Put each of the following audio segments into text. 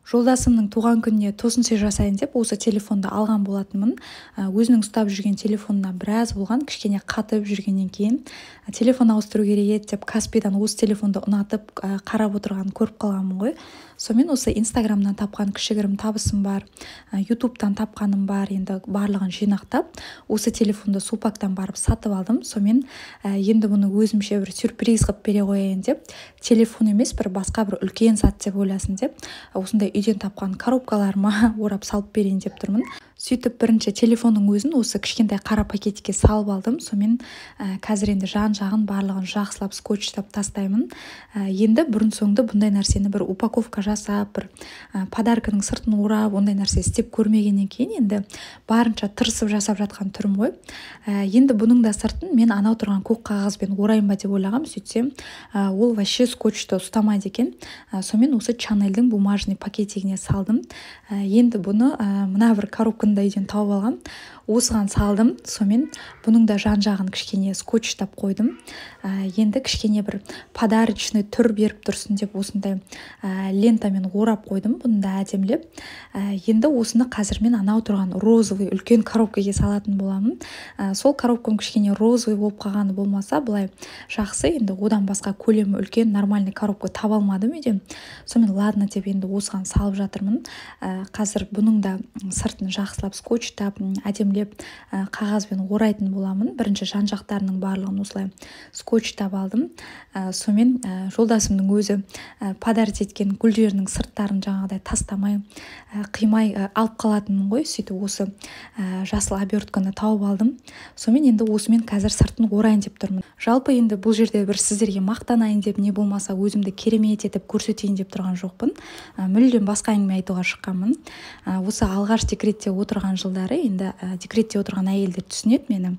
Жолдасымның туған күніне тосынсый жасайын деп осы телефонды алған болатынмын. Өзінің ұстап жүрген телефонына біраз болған, кішкене қатып жүргеннен кейін телефон ауыстыру керек еді деп Каспийдан осы телефонды ұнатып қарап отырғанын көріп қалғанмын ғой. Сонымен осы Инстаграмнан тапқан кішігірім табысым бар, Ютубтан тапқаным бар, енді барлығын жинақтап, осы телефонды Сулпактан барып сатып алдым. Сонымен енді бұны өзімше бір сюрприз қылып бере қояйын деп, телефон емес, басқа бір үлкен зат деп ойласын деп, осындай үйден тапқан коробкаларыма орап салып берейін деп тұрмын. Сөйтіп бірінші телефонның өзін осы кішкентай қара пакетикке салып алдым. Сонымен қазір енді жан-жағын барлығын жақсылап скотчтап тастаймын. Енді бұрын-соңды бұндай нәрсені бір упаковка жасап, бір подарканың сыртын орап, ондай нәрсе істеп көрмегеннен кейін енді барынша тырысып жасап жатқан түрім ғой. Енді бұның да сыртын мен анау тұрған көк қағазбен орайын ба деп ойлағам. Сөйтсем, ол вообще скотчты ұстамайды екен. Сонымен осы Chanelдің бумажный пакетигіне салдым. Енді бұны мына бір коробканы да үйден тауып алғам. Осыған салдым. Сонымен бұның да жан-жағын кішкене скотчтап қойдым. Енді кішкене бір подарочный түр беріп тұрсын деп осындай лентамен орап қойдым. Бұны да әдемілеп. Енді осыны қазір мен анау тұрған розовый үлкен коробкаға салатын боламын. Сол коробкам кішкене розовый болып қалғаны болмаса, былай жақсы. Енді одан басқа көлемі үлкен нормальный коробка таба алмадым үйден. Сонымен ладно деп енді осыған салып жатырмын. Қазір бұның да сыртын жақсылап скотчтап, әдемілеп қағазбен орайтын боламын. Бірінші жан-жақтарының барлығын осылай скотчтап алдым. Сонымен жолдасымның өзі подарить еткен гүлдерінің сырттарын жаңағыдай тастамай, қимай алып қалатынмын ғой. Сөйтіп осы жасыл обертканы тауып алдым. Сонымен енді осымен қазір сыртын орайын деп тұрмын. Жалпы енді бұл жерде бір сіздерге мақтанайын деп, не болмаса өзімді керемет етіп көрсетейін деп тұрған жоқпын. Мүлдем басқа әңгіме айтуға шыққанмын. Осы алғаш декретте отырған жылдары, енді декретте отырған әйелдер түсінеді мені.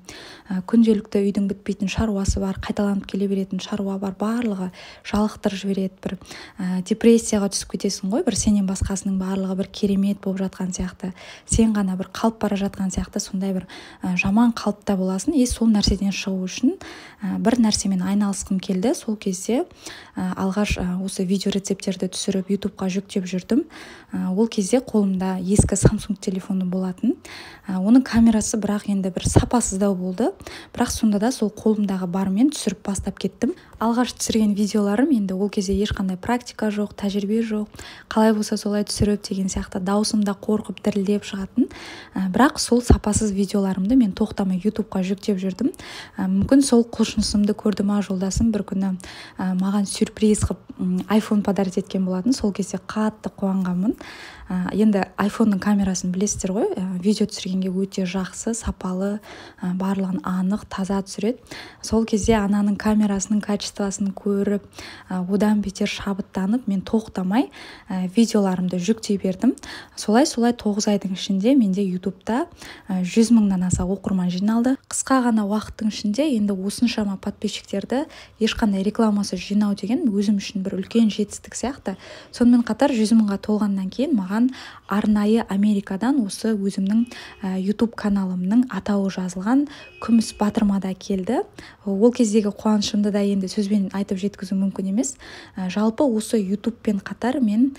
Күнделікті үйдің бітпейтін шаруасы бар, қайталанып келе беретін шаруа бар, барлығы жалықтырып жібереді. Бір депрессияға түсіп кетесің ғой, бір сенен басқасының барлығы бір керемет болып жатқан сияқты, сен ғана бір қалып бара жатқан сияқты, сондай бір жаман қалыпта боласың. Сол нәрседен шығу үшін бір нәрсемен айналысқым келді. Сол кезде алғаш осы видео рецептерді түсіріп ютубқа жүктеп жүрдім. Ол кезде қолымда ескі Samsung телефоны болатын. Оның камерасы бірақ енді бір сапасыздау болды. Бірақ сонда да сол қолымдағы бармен түсіріп бастап кеттім. Алғаш түсірген видеоларым енді ол кезде ешқандай практика жоқ, тәжірибе жоқ. Қалай болса солай түсіріп деген сияқты даусымда қорқып дірілдеп шығатын. Бірақ сол сапасыз видеоларымды мен тоқтамай ютубқа жүктеп жүрдім. Мүмкін сол құлшынысымды көрді ма жолдасым, бір күні маған сюрприз қылып iPhone подарить еткен болатын. Сол кезде қатты қуанғанмын. Енді iPhone-ның камерасын білесіздер ғой, видео түсіргенге өте жақсы, сапалы, барлығын анық, таза түсіреді. Сол кезде ананың камерасының качествосын көріп, одан бетер шабыттанып, мен тоқтамай видеоларымды жүктей бердім. Солай 9 айдың ішінде менде ютубта 100 мыңнан аса оқырман жиналды. Қысқа ғана уақыттың ішінде енді осыншама подписчиктерді ешқандай рекламасы жинау деген өзім үшін бір үлкен жетістік сияқты. Сонымен қатар 100 мыңға толғаннан кейін маған арнайы Америкадан осы өзімнің YouTube каналымның атауы жазылған күміс батырмада келді. Ол кездегі қуанышымды да енді сөзбен айтып жеткізу мүмкін емес. Жалпы осы YouTubeпен қатар мен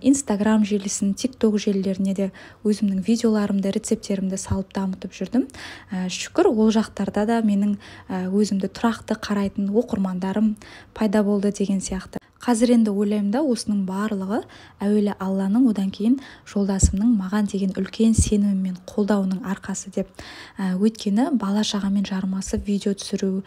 Instagram желісін, TikTok желілеріне де өзімнің видеоларымды, рецептерімді салып дамытып жүрдім. Шүкір, ол жақтарда да менің өзімді тұрақты қарайтын оқырмандарым пайда болды деген сияқты. Қазір енді ойлаймын да, осының барлығы әуелі Алланың, одан кейін жолдасымның маған деген үлкен сенімі мен қолдауының арқасы деп. Өйткені бала шағамен жармасып видео түсіру,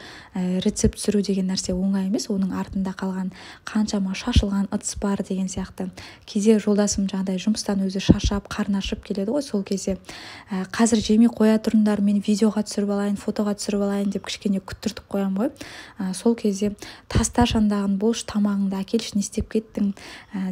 рецепт түсіру деген нәрсе оңай емес. Оның артында қалған қаншама шашылған ыдыс бар деген сияқты. Кейде жолдасым жаңағыдай жұмыстан өзі шаршап, қарны ашып келеді ғой, сол кезде қазір жемей қоя тұрыңдар, мен видеоға түсіріп алайын, фотоға түсіріп алайын деп кішкене күттіртіп қоям ғой. Сол кезде таста шандағын болш, тамағыңды әкелші, не істеп кеттің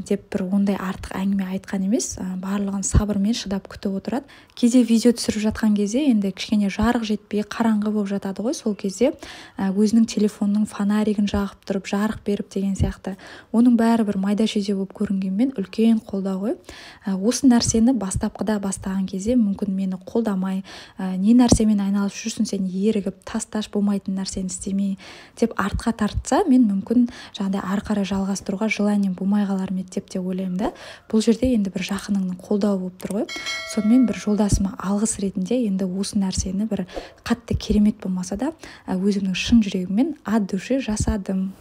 деп бір ондай артық әңгіме айтқан емес. Барлығын сабырмен шыдап күтіп отырады. Кейде видео түсіріп жатқан кезде енді кішкене жарық жетпей қараңғы болып жатады ғой. Сол кезде өзінің телефонның фонаригін жағып тұрып, жарық беріп деген сияқты. Оның бәрі бір майда шүйде болып көрінгенмен үлкен қолдау ғой. Осы нәрсені бастапқыда бастаған кезде мүмкін мені қолдамай, не нәрсемен айналып жүрсің сен, ерігіп, тасташ болмайтын нәрсені істемей деп артқа тартса, мен мүмкін жаңағыдай ары қарай жалғастыруға желанием болмай қалар ма еді деп ойлаймын да. Бұл жерде енді бір жақыныңның қолдауы болып тұр ғой. Сонымен бір жолдасыма алғыс ретінде енді осы нәрсені бір қатты керемет болмаса да өзімнің шын жүрегіммен от души жасадым.